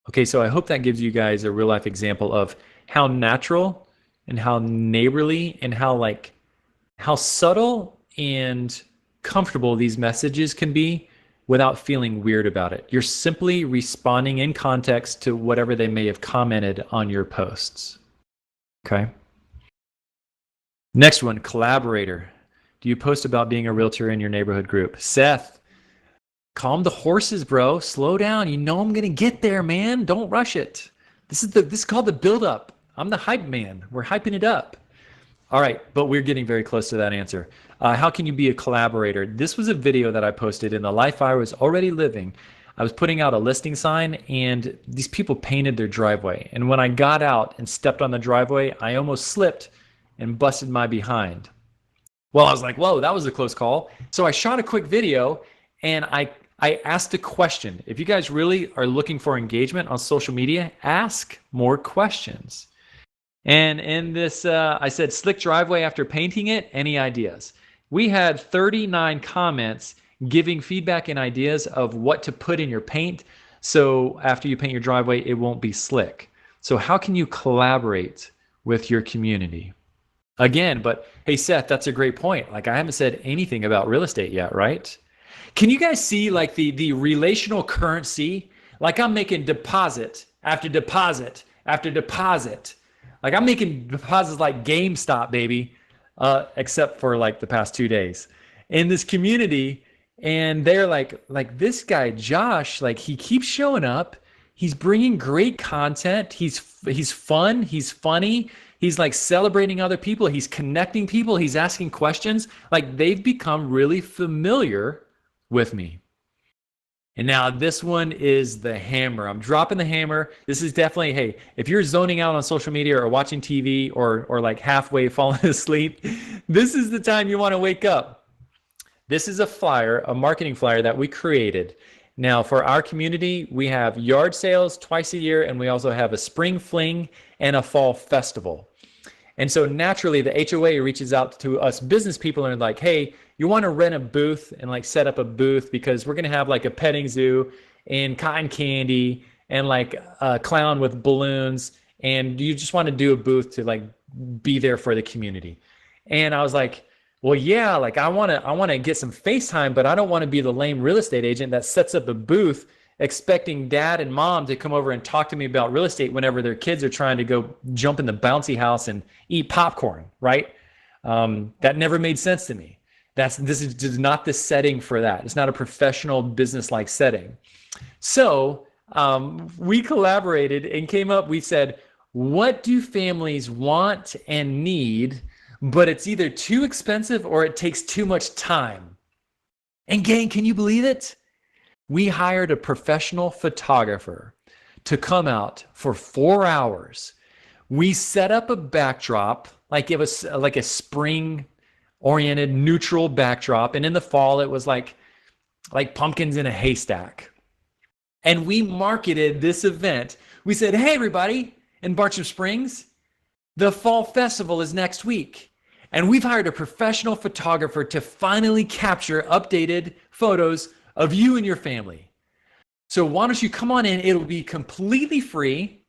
Okay, so I hope that gives you guys a real life example of how natural and how neighborly and how subtle and comfortable these messages can be without feeling weird about it. You're simply responding in context to whatever they may have commented on your posts. Okay. Next one, collaborator. Do you post about being a realtor in your neighborhood group? Seth, calm the horses, bro. Slow down. I'm gonna get there, man. Don't rush it. This is called the build up. I'm the hype man. We're hyping it up. All right, but we're getting very close to that answer. How can you be a collaborator? This was a video that I posted in the life I was already living. I was putting out a listing sign, and these people painted their driveway. And when I got out and stepped on the driveway, I almost slipped and busted my behind. Well, I was like, whoa, that was a close call. So I shot a quick video, and I asked a question. If you guys really are looking for engagement on social media, ask more questions. And in this, I said, slick driveway after painting it, any ideas? We had 39 comments giving feedback and ideas of what to put in your paint so after you paint your driveway, it won't be slick. So how can you collaborate with your community? Again, but hey, Seth, that's a great point. Like, I haven't said anything about real estate yet, right? Can you guys see like the relational currency? Like, I'm making deposit after deposit after deposit. Like, I'm making deposits like GameStop, baby. except for like the past 2 days in this community. And they're like this guy, Josh, like he keeps showing up. He's bringing great content. He's fun. He's funny. He's like celebrating other people. He's connecting people. He's asking questions. Like they've become really familiar with me. And now this one is the hammer. I'm dropping the hammer. This is definitely, hey, if you're zoning out on social media or watching TV or like halfway falling asleep, this is the time you want to wake up. This is a flyer, a marketing flyer that we created. Now for our community, we have yard sales twice a year, and we also have a spring fling and a fall festival. And so naturally the HOA reaches out to us business people and are like, hey, you want to rent a booth and like set up a booth because we're going to have like a petting zoo and cotton candy and like a clown with balloons. And you just want to do a booth to like be there for the community. And I was like, well, yeah, like I want to get some FaceTime, but I don't want to be the lame real estate agent that sets up a booth expecting dad and mom to come over and talk to me about real estate whenever their kids are trying to go jump in the bouncy house and eat popcorn, right? That never made sense to me. This is not the setting for that. It's not a professional business-like setting. So we collaborated and came up, we said, what do families want and need, but it's either too expensive or it takes too much time? And gang, can you believe it? We hired a professional photographer to come out for 4 hours. We set up a backdrop, like it was like a spring oriented neutral backdrop. And in the fall, it was like pumpkins in a haystack. And we marketed this event. We said, hey, everybody in Bartram Springs, the fall festival is next week. And we've hired a professional photographer to finally capture updated photos of you and your family. So why don't you come on in? It'll be completely free.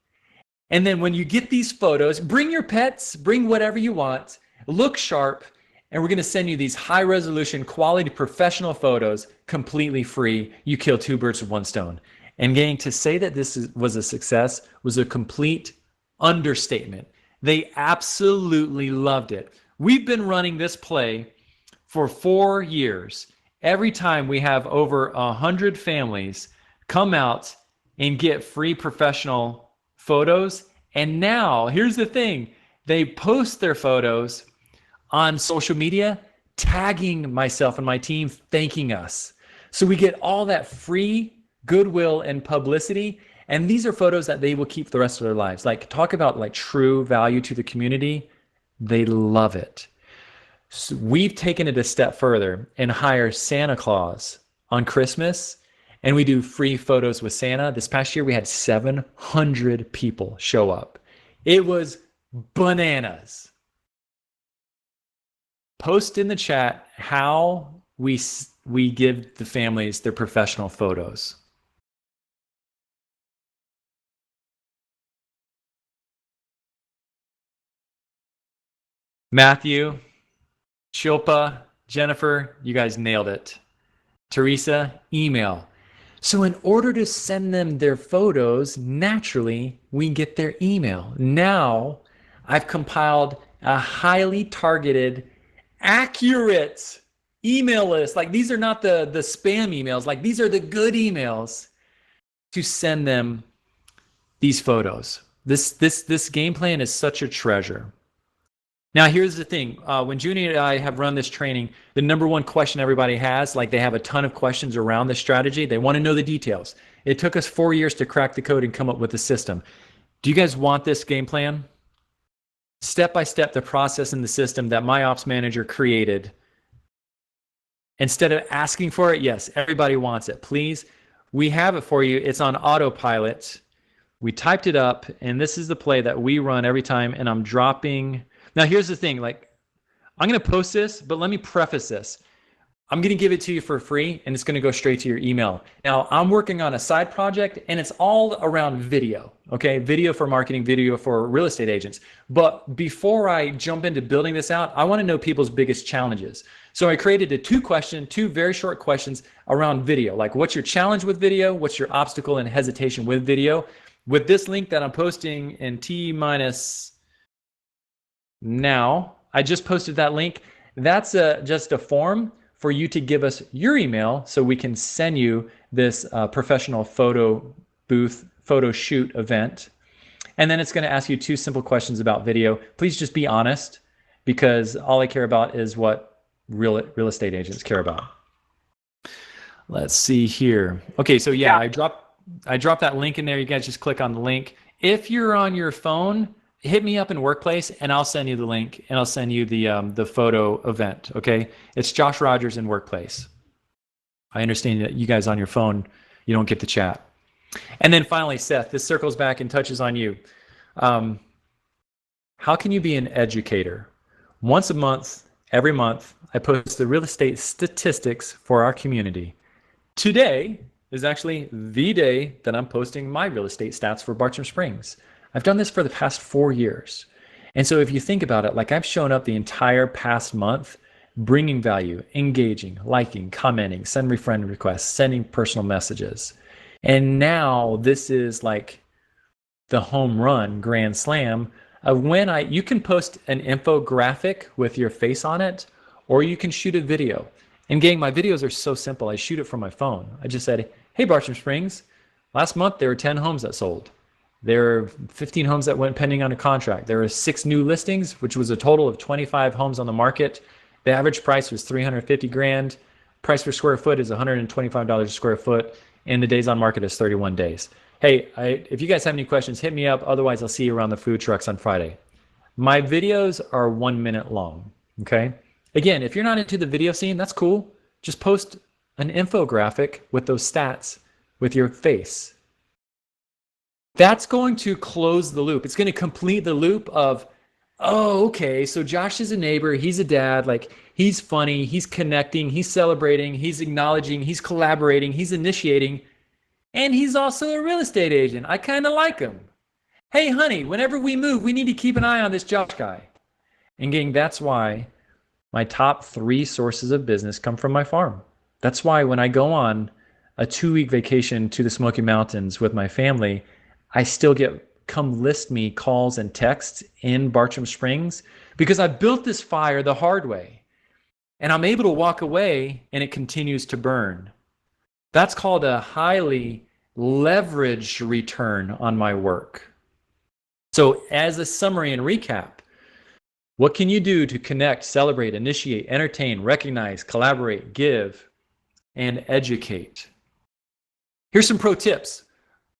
And then when you get these photos, bring your pets, bring whatever you want, look sharp, and we're going to send you these high resolution, quality professional photos completely free. You kill two birds with one stone. And gang, to say that was a success was a complete understatement. They absolutely loved it. We've been running this play for 4 years. Every time we have over 100 families come out and get free professional photos. And now here's the thing. They post their photos on social media, tagging myself and my team, thanking us. So we get all that free goodwill and publicity. And these are photos that they will keep the rest of their lives. Like talk about like true value to the community. They love it. So we've taken it a step further and hire Santa Claus on Christmas, and we do free photos with Santa. This past year, we had 700 people show up. It was bananas. Post in the chat how we give the families their professional photos. Matthew, Shilpa, Jennifer, you guys nailed it. Teresa, email. So in order to send them their photos, naturally, we get their email. Now, I've compiled a highly targeted, accurate email list. Like these are not the spam emails. Like these are the good emails to send them these photos. This game plan is such a treasure. Now, here's the thing. When Junie and I have run this training, the number one question everybody has, like they have a ton of questions around this strategy. They want to know the details. It took us 4 years to crack the code and come up with the system. Do you guys want this game plan? Step by step, the process and the system that my ops manager created. Instead of asking for it, yes, everybody wants it. Please, we have it for you. It's on autopilot. We typed it up, and this is the play that we run every time, and I'm dropping... Now, here's the thing, like, I'm going to post this, but let me preface this. I'm going to give it to you for free, and it's going to go straight to your email. Now, I'm working on a side project, and it's all around video, okay? Video for marketing, video for real estate agents. But before I jump into building this out, I want to know people's biggest challenges. So I created two very short questions around video. Like, what's your challenge with video? What's your obstacle and hesitation with video? With this link that I'm posting in T minus now, I just posted that link. That's just a form for you to give us your email so we can send you this professional photo booth, photo shoot event. And then it's going to ask you 2 simple questions about video. Please just be honest, because all I care about is what real estate agents care about. Let's see here. Okay, so yeah, I dropped that link in there. You guys just click on the link. If you're on your phone, hit me up in Workplace and I'll send you the link and I'll send you the photo event. Okay, it's Josh Rogers in Workplace. I understand that you guys on your phone, you don't get the chat. And then finally, Seth, this circles back and touches on you. How can you be an educator? Once a month, every month, I post the real estate statistics for our community. Today is actually the day that I'm posting my real estate stats for Bartram Springs. I've done this for the past 4 years. And so if you think about it, like I've shown up the entire past month, bringing value, engaging, liking, commenting, sending friend requests, sending personal messages. And now this is like the home run grand slam of when you can post an infographic with your face on it, or you can shoot a video. And gang, my videos are so simple. I shoot it from my phone. I just said, hey, Bartram Springs, last month there were 10 homes that sold. There were 15 homes that went pending on a contract. There were 6 new listings, which was a total of 25 homes on the market. The average price was $350,000. Price per square foot is $125 a square foot. And the days on market is 31 days. Hey, if you guys have any questions, hit me up. Otherwise, I'll see you around the food trucks on Friday. My videos are 1 minute long, okay? Again, if you're not into the video scene, that's cool. Just post an infographic with those stats with your face. That's going to close the loop. It's going to complete the loop of, oh, okay, so Josh is a neighbor, he's a dad, like he's funny, he's connecting, he's celebrating, he's acknowledging, he's collaborating, he's initiating, and he's also a real estate agent. I kind of like him. Hey, honey, whenever we move, we need to keep an eye on this Josh guy. And gang, that's why my top 3 sources of business come from my farm. That's why when I go on a 2-week vacation to the Smoky Mountains with my family, I still get come list me calls and texts in Bartram Springs because I built this fire the hard way. And I'm able to walk away and it continues to burn. That's called a highly leveraged return on my work. So as a summary and recap, what can you do to connect, celebrate, initiate, entertain, recognize, collaborate, give, and educate? Here's some pro tips.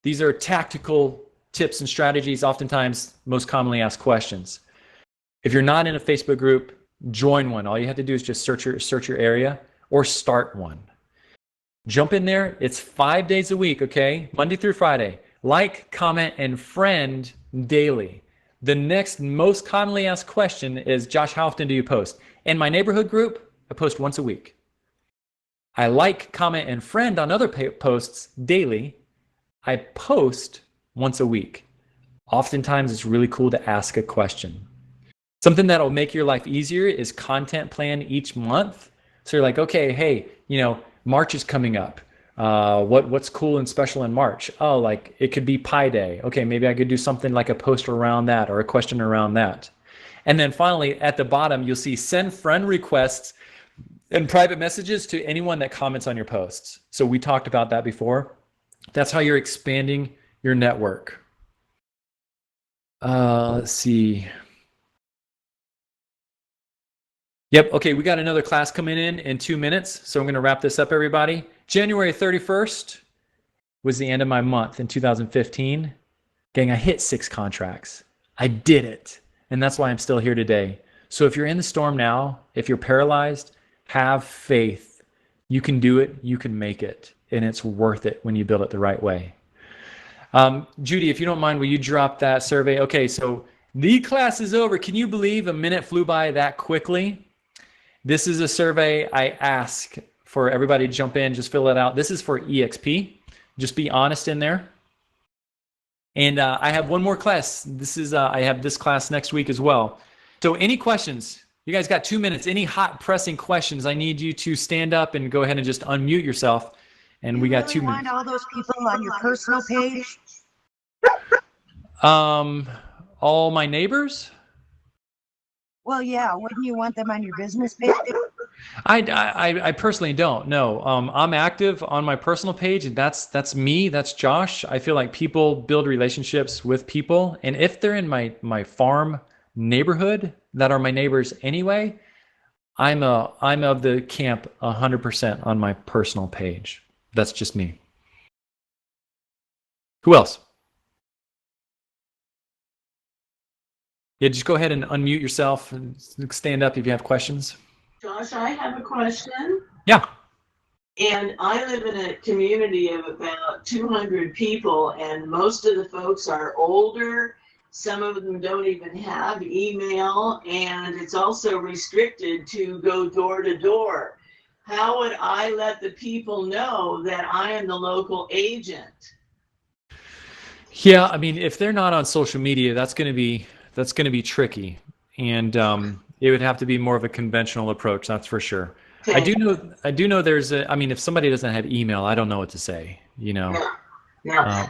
These are tactical tips and strategies, oftentimes most commonly asked questions. If you're not in a Facebook group, join one. All you have to do is just search your area or start one. Jump in there. It's 5 days a week, okay? Monday through Friday. Like, comment, and friend daily. The next most commonly asked question is, Josh, how often do you post? In my neighborhood group, I post once a week. I like, comment, and friend on other posts daily. I post once a week. Oftentimes, it's really cool to ask a question. Something that'll make your life easier is content plan each month. So you're like, okay, hey, March is coming up. What's cool and special in March? Oh, like it could be Pi Day. Okay, maybe I could do something like a post around that or a question around that. And then finally, at the bottom, you'll see send friend requests and private messages to anyone that comments on your posts. So we talked about that before. That's how you're expanding your network. Let's see. Yep, okay, we got another class coming in 2 minutes. So I'm gonna wrap this up, everybody. January 31st was the end of my month in 2015. Gang, I hit 6 contracts. I did it. And that's why I'm still here today. So if you're in the storm now, if you're paralyzed, have faith. You can do it, you can make it. And it's worth it when you build it the right way. Judy, if you don't mind, will you drop that survey? Okay, so the class is over. Can you believe a minute flew by that quickly? This is a survey I ask for everybody to jump in, just fill it out. This is for EXP. Just be honest in there. And I have one more class. This is I have this class next week as well. So any questions? You guys got 2 minutes. Any hot pressing questions? I need you to stand up and go ahead and just unmute yourself. And we got 2 minutes. Want all those people on your personal page? All my neighbors? Well, yeah, wouldn't you want them on your business page? I personally don't. No, I'm active on my personal page, and that's me. That's Josh. I feel like people build relationships with people, and if they're in my farm neighborhood that are my neighbors anyway, I'm of the camp 100% on my personal page. That's just me. Who else? Yeah, just go ahead and unmute yourself and stand up if you have questions. Josh, I have a question. Yeah. And I live in a community of about 200 people, and most of the folks are older. Some of them don't even have email, and it's also restricted to go door to door. How would I let the people know that I am the local agent? Yeah, I mean, if they're not on social media, that's going to be tricky, and it would have to be more of a conventional approach. That's for sure. Okay. I do know there's a. I mean, if somebody doesn't have email, I don't know what to say. You know. Yeah.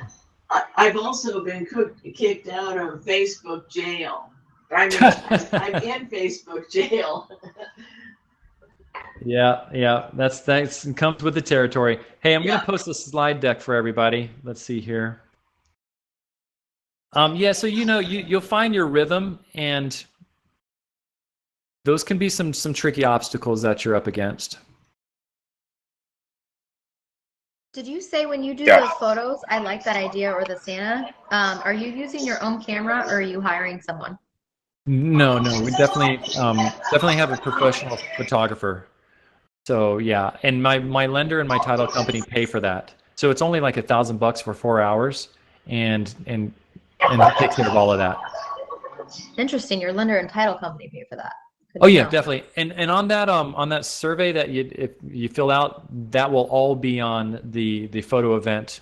I've also been kicked out of Facebook jail. I mean, I'm in Facebook jail. Yeah. That's comes with the territory. Hey, I'm gonna post a slide deck for everybody. Let's see here. Yeah, so you'll find your rhythm, and those can be some tricky obstacles that you're up against. Did you say when you do those photos, I like that idea, or the Santa, are you using your own camera or are you hiring someone? No, we definitely have a professional photographer. So yeah, and my lender and my title company pay for that. So it's only like $1,000 for 4 hours, and it takes care of all of that. Interesting. Your lender and title company pay for that. Good Oh to yeah, know. definitely. And on that survey that if you fill out, that will all be on the photo event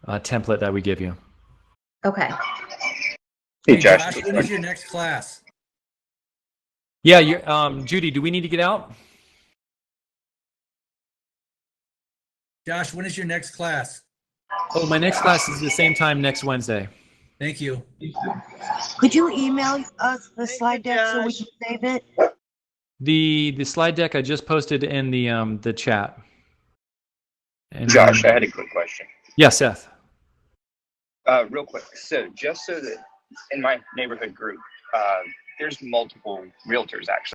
template that we give you. Okay. Hey Josh, when is your next class? Yeah, Judy, do we need to get out? Josh, when is your next class? Oh, my next class is the same time next Wednesday. Thank you. Could you email us the slide deck so we can save it? The slide deck I just posted in the chat. And Josh, I had a quick question. Yeah, Seth. Real quick. So just so that in my neighborhood group, there's multiple realtors actually.